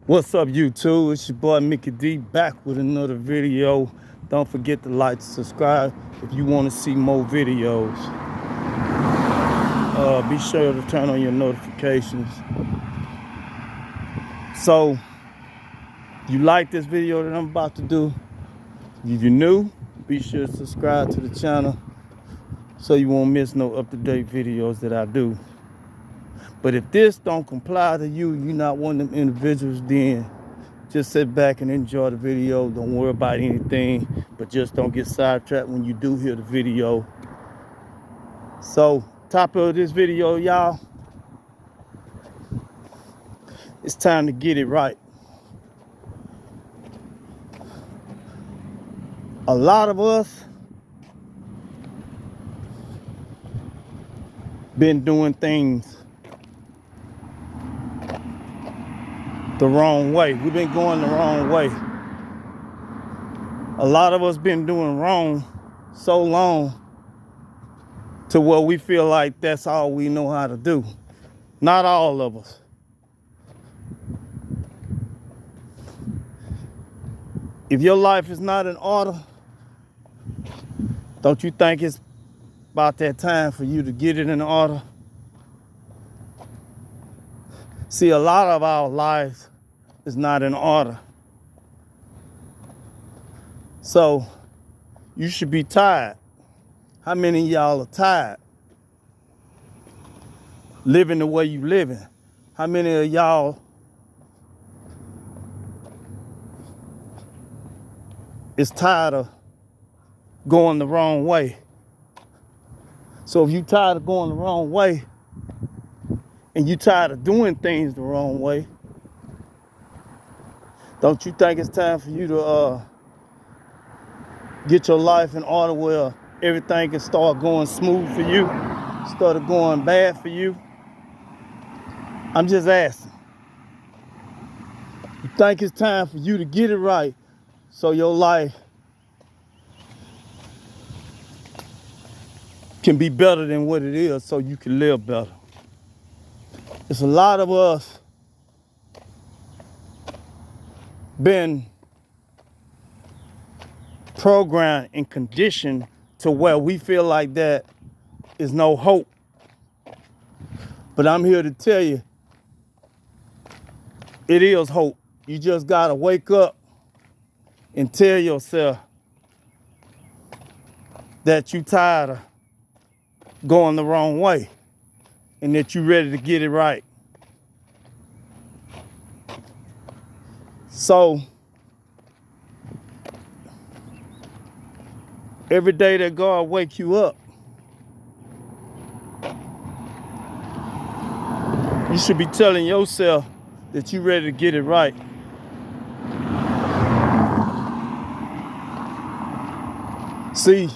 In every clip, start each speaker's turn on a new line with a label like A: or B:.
A: What's up, YouTube? It's your boy Mickey D back with another video. Don't forget to like, subscribe if you want to see more videos. Be sure to turn on your notifications. So, you like this video that I'm about to do? If you're new, be sure to subscribe to the channel so you won't miss no up-to-date videos that I do. But if this don't comply to you, you're not one of them individuals, then just sit back and enjoy the video. Don't worry about anything, but just don't get sidetracked when you do hear the video. So, topic of this video, y'all, it's time to get it right. A lot of us been doing things the wrong way. We've been going the wrong way. A lot of us been doing wrong so long to where we feel like that's all we know how to do. Not all of us. If your life is not in order, don't you think it's about that time for you to get it in order? See, a lot of our lives is not in order. So, you should be tired. How many of y'all are tired? Living the way you living. How many of y'all is tired of going the wrong way? So if you tired of going the wrong way and you tired of doing things the wrong way, don't you think it's time for you to get your life in order where everything can start going smooth for you instead of going bad for you? I'm just asking. You think it's time for you to get it right so your life can be better than what it is, so you can live better? It's a lot of us been programmed and conditioned to where we feel like that is no hope. But I'm here to tell you, it is hope. You just gotta wake up and tell yourself that you tired of going the wrong way and that you ready to get it right. So, every day that God wake you up, you should be telling yourself that you ready to get it right. See,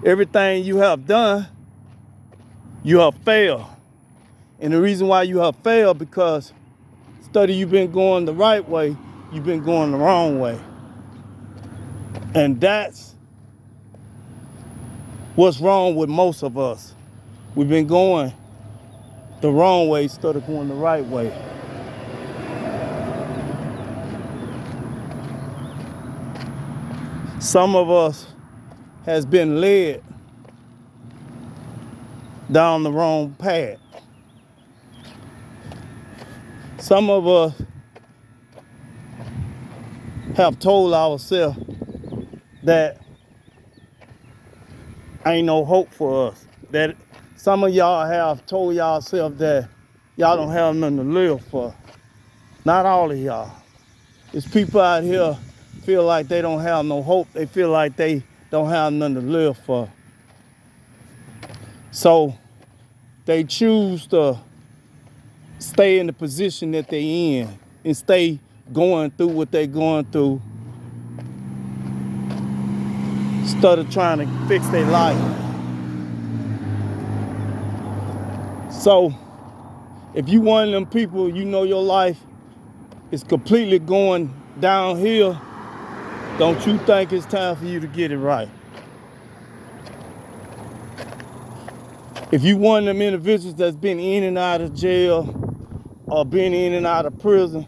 A: everything you have done, you have failed. And the reason why you have failed, because instead of you been going the right way, you've been going the wrong way. And that's what's wrong with most of us. We've been going the wrong way instead of going the right way. Some of us has been led down the wrong path. Some of us have told ourselves that ain't no hope for us. That some of y'all have told yourself that y'all don't have nothing to live for. Not all of y'all. There's people out here feel like they don't have no hope. They feel like they don't have nothing to live for. So they choose to stay in the position that they in and stay going through what they going through instead of trying to fix their life. So if you one of them people, you know your life is completely going downhill, don't you think it's time for you to get it right? If you one of them individuals that's been in and out of jail or been in and out of prison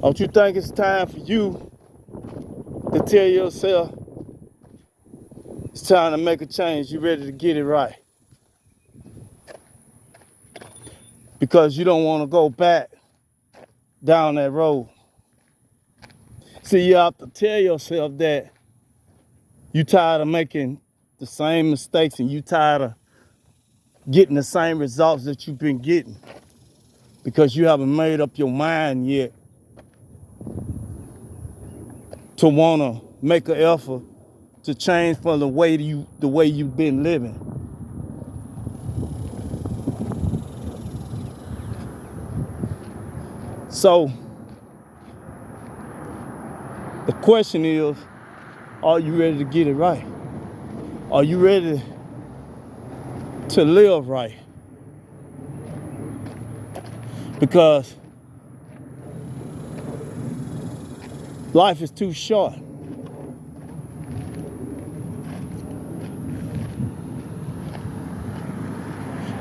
A: Don't you think it's time for you to tell yourself it's time to make a change? You ready to get it right? Because you don't want to go back down that road. See, you have to tell yourself that you tired of making the same mistakes and you tired of getting the same results that you've been getting because you haven't made up your mind yet to want to make an effort to change from the way you've been living. So the question is, are you ready to get it right? Are you ready to live right? Because life is too short.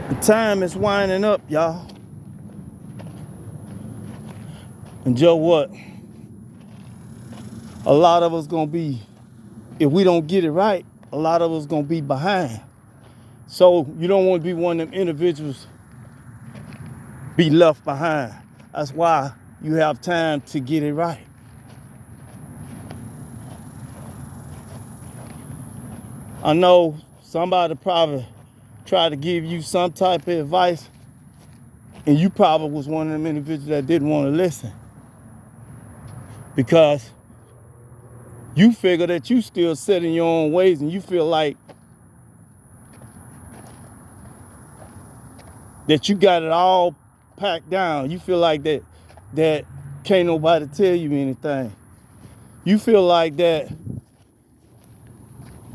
A: The time is winding up, y'all. And Joe, what? A lot of us gonna be, if we don't get it right, a lot of us gonna be behind. So you don't want to be one of them individuals be left behind. That's why you have time to get it right. I know somebody probably tried to give you some type of advice, and you probably was one of them individuals that didn't want to listen. Because you figure that you still set in your own ways and you feel like that you got it all packed down. You feel like that can't nobody tell you anything. You feel like that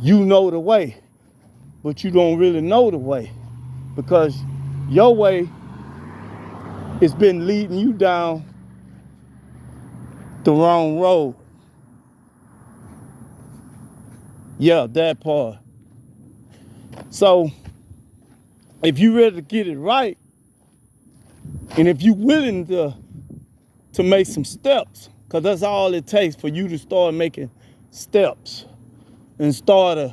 A: you know the way, but you don't really know the way because your way has been leading you down the wrong road. Yeah, that part. So if you ready to get it right, and if you willing to make some steps, because that's all it takes for you to start making steps and start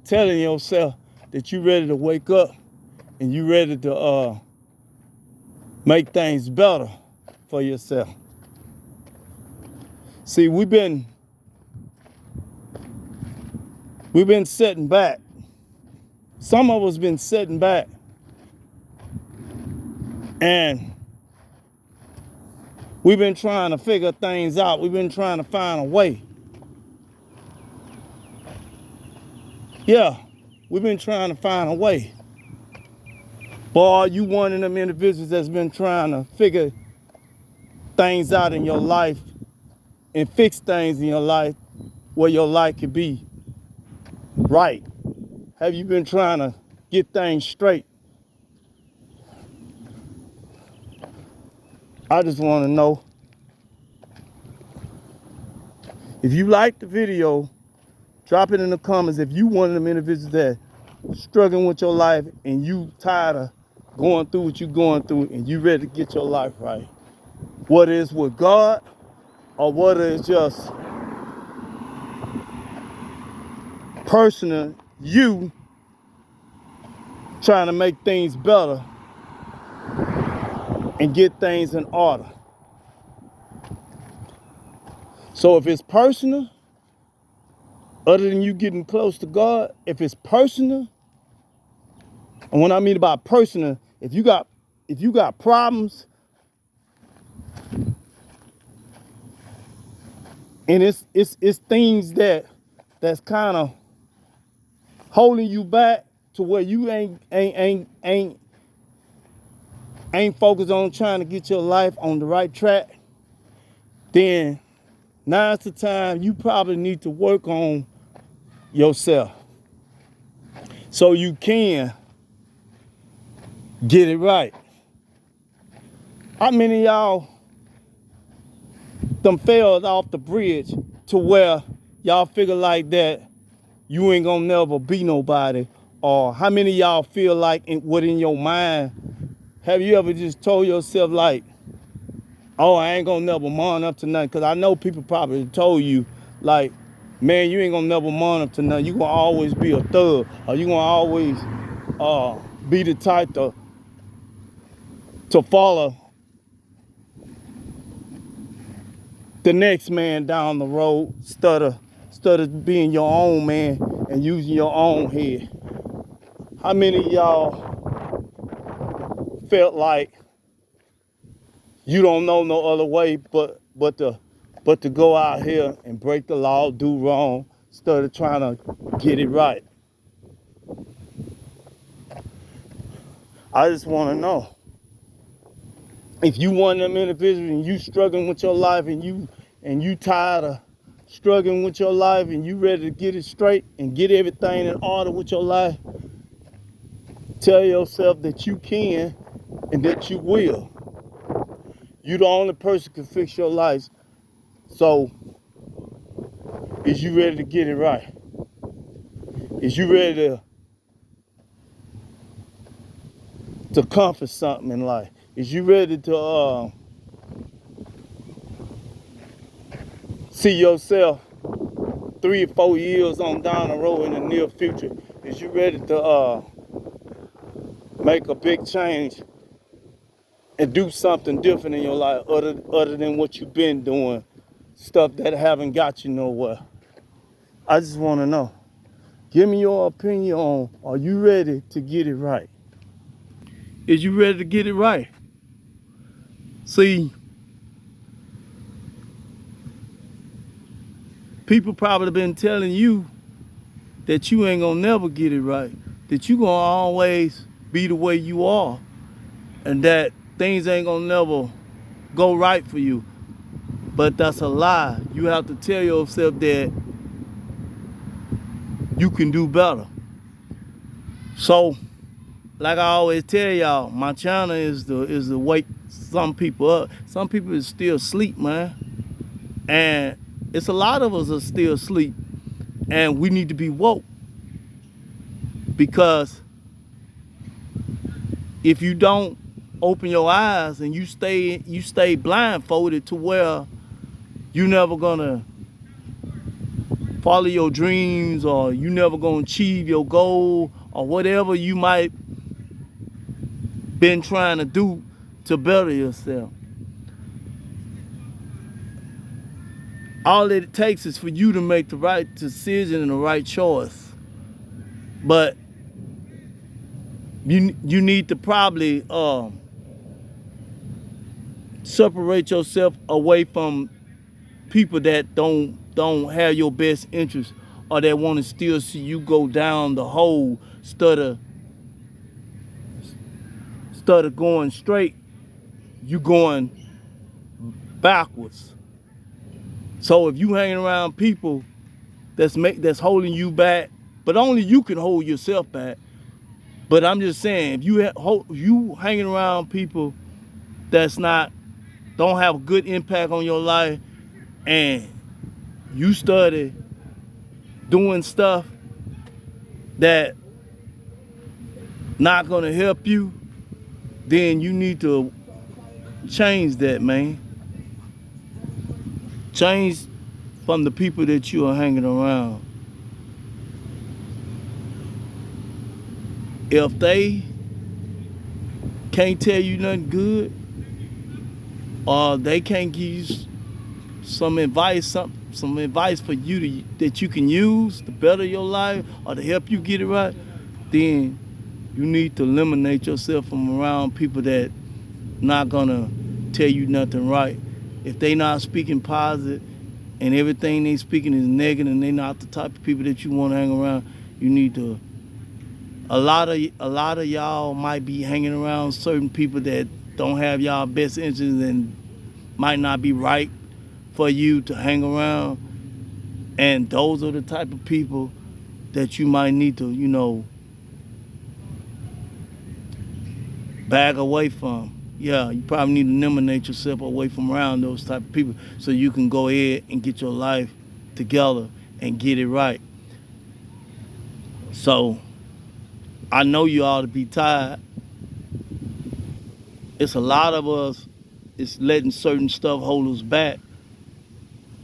A: telling yourself that you ready to wake up and you ready to make things better for yourself. See, we've been sitting back. Some of us been sitting back and we've been trying to figure things out. We've been trying to find a way. Yeah, we've been trying to find a way. But are you one of them individuals that's been trying to figure things out in your life and fix things in your life where your life could be right? Have you been trying to get things straight? I just want to know. If you like the video, drop it in the comments. If you one of them individuals that struggling with your life and you tired of going through what you're going through and you ready to get your life right. Whether it's with God or whether it's just personal, you trying to make things better and get things in order. So if it's personal, other than you getting close to God, if it's personal, and what I mean by personal, if you got problems and it's things that's kind of holding you back to where you ain't focused on trying to get your life on the right track, then now's the time you probably need to work on yourself so you can get it right. How many of y'all done fell off the bridge to where y'all figure like that you ain't gonna never be nobody? Or how many of y'all feel like within your mind, have you ever just told yourself like, oh, I ain't gonna never man up to nothing. Because I know people probably told you, like, man, you ain't gonna never man up to nothing. You gonna always be a thug. Or you gonna always be the type to follow the next man down the road instead of being your own man and using your own head. How many of y'all felt like you don't know no other way but to go out here and break the law, do wrong, instead of trying to get it right? I just want to know, if you one of them individuals and you struggling with your life and you tired of struggling with your life and you ready to get it straight and get everything in order with your life, tell yourself that you can and that you will. You the only person can fix your life. So, is you ready to get it right? Is you ready to accomplish something in life? Is you ready to see yourself 3 or 4 years on down the road in the near future? Is you ready to make a big change and do something different in your life other than what you've been doing, stuff that haven't got you nowhere? I just want to know. Give me your opinion on, are you ready to get it right? Is you ready to get it right? See, people probably been telling you that you ain't gonna never get it right, that you gonna always be the way you are, and that things ain't gonna never go right for you. But that's a lie. You have to tell yourself that you can do better. So, like I always tell y'all, my channel is to wake some people up. Some people is still asleep, man. And it's a lot of us are still asleep. And we need to be woke. Because if you don't open your eyes and you stay blindfolded to where you never gonna follow your dreams, or you never gonna achieve your goal, or whatever you might been trying to do to better yourself. All it takes is for you to make the right decision and the right choice. But you need to probably separate yourself away from people that don't have your best interest, or that want to still see you go down the hole instead of going straight. You going backwards. So if you hanging around people that's holding you back, but only you can hold yourself back. But I'm just saying, if you hanging around people that's don't have a good impact on your life, and you started doing stuff that not gonna help you, then you need to change that, man. Change from the people that you are hanging around. If they can't tell you nothing good, or they can't give you some advice for you that you can use to better your life or to help you get it right, then you need to eliminate yourself from around people that not gonna tell you nothing right. If they not speaking positive and everything they speaking is negative, and they not the type of people that you want to hang around, you need to. A lot of y'all might be hanging around certain people that don't have y'all best interests and might not be right for you to hang around. And those are the type of people that you might need to, back away from. Yeah, you probably need to eliminate yourself away from around those type of people so you can go ahead and get your life together and get it right. So, I know you ought to be tired. It's a lot of us is letting certain stuff hold us back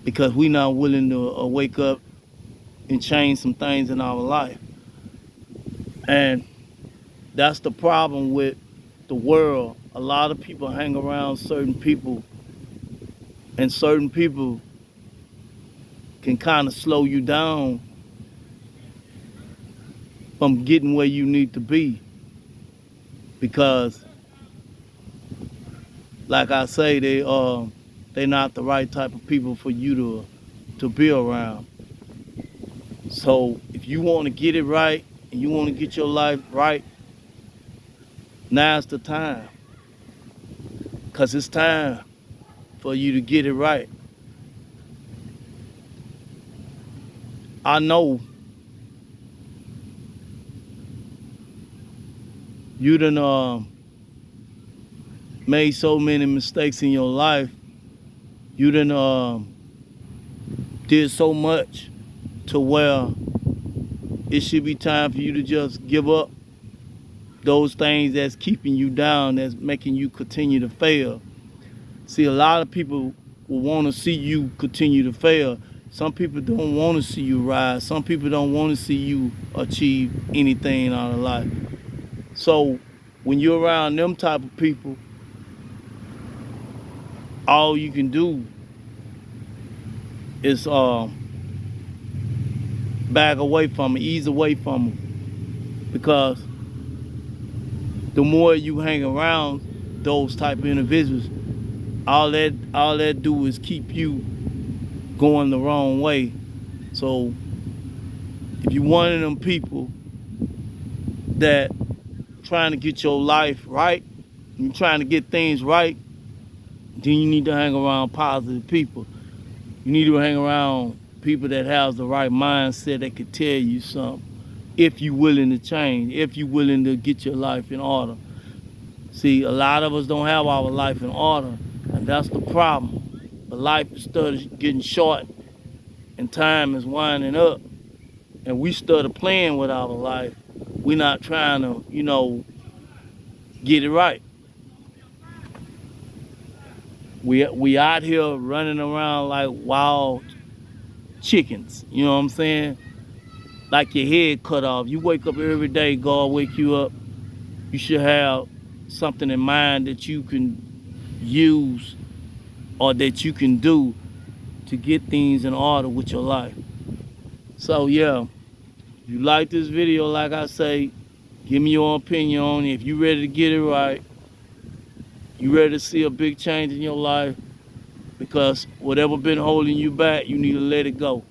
A: because we not willing to wake up and change some things in our life. And that's the problem with the world. A lot of people hang around certain people, and certain people can kind of slow you down from getting where you need to be. Because, like I say, they're not the right type of people for you to be around. So if you want to get it right and you want to get your life right, now's the time. Because it's time for you to get it right. I know you done made so many mistakes in your life. You done did so much to where it should be time for you to just give up those things that's keeping you down, that's making you continue to fail. See, a lot of people will want to see you continue to fail. Some people don't want to see you rise. Some people don't want to see you achieve anything out of life. So when you're around them type of people, all you can do is back away from them, ease away from them. Because the more you hang around those type of individuals, all that do is keep you going the wrong way. So if you're one of them people that trying to get your life right, you're trying to get things right, then you need to hang around positive people. You need to hang around people that have the right mindset that can tell you something. If you're willing to change, if you're willing to get your life in order. See, a lot of us don't have our life in order, and that's the problem. The life is started getting short, and time is winding up, and we started playing with our life. We're not trying to, get it right. We out here running around like wild chickens, you know what I'm saying? Like your head cut off. You wake up every day, God wake you up. You should have something in mind that you can use or that you can do to get things in order with your life. So yeah, if you like this video, like I say, give me your opinion on it. If you ready to get it right, you ready to see a big change in your life, because whatever been holding you back, you need to let it go.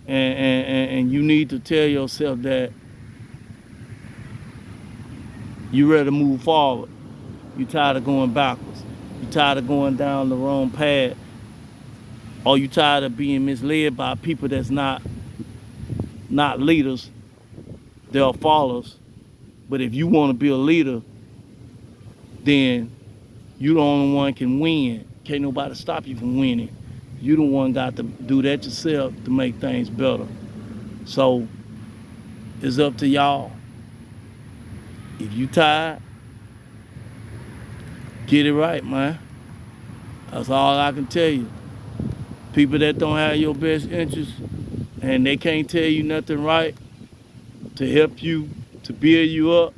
A: And you need to tell yourself that you ready to move forward. You tired of going backwards. You tired of going down the wrong path. Or you tired of being misled by people that's not leaders, they're followers. But if you want to be a leader, then you the only one can win. Can't nobody stop you from winning. You the one got to do that yourself to make things better. So it's up to y'all. If you tired, get it right, man. That's all I can tell you. People that don't have your best interests and they can't tell you nothing right to help you, to build you up,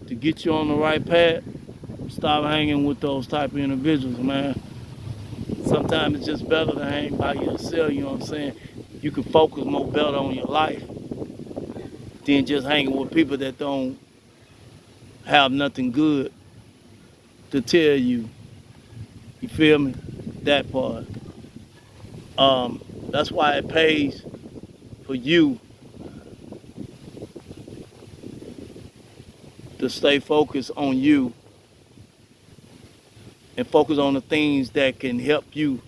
A: to get you on the right path, stop hanging with those type of individuals, man. Sometimes it's just better to hang by yourself, you know what I'm saying? You can focus more better on your life than just hanging with people that don't have nothing good to tell you. You feel me? That part. That's why it pays for you to stay focused on you and focus on the things that can help you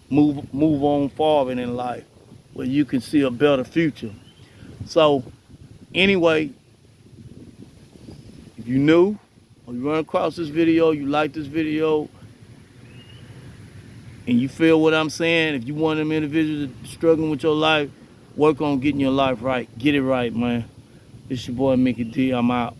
A: move on forward in life, where you can see a better future. So anyway, if you new or you run across this video, you like this video, and you feel what I'm saying, if you one of them individuals that struggling with your life, work on getting your life right. Get it right, man. It's your boy Mickey D. I'm out.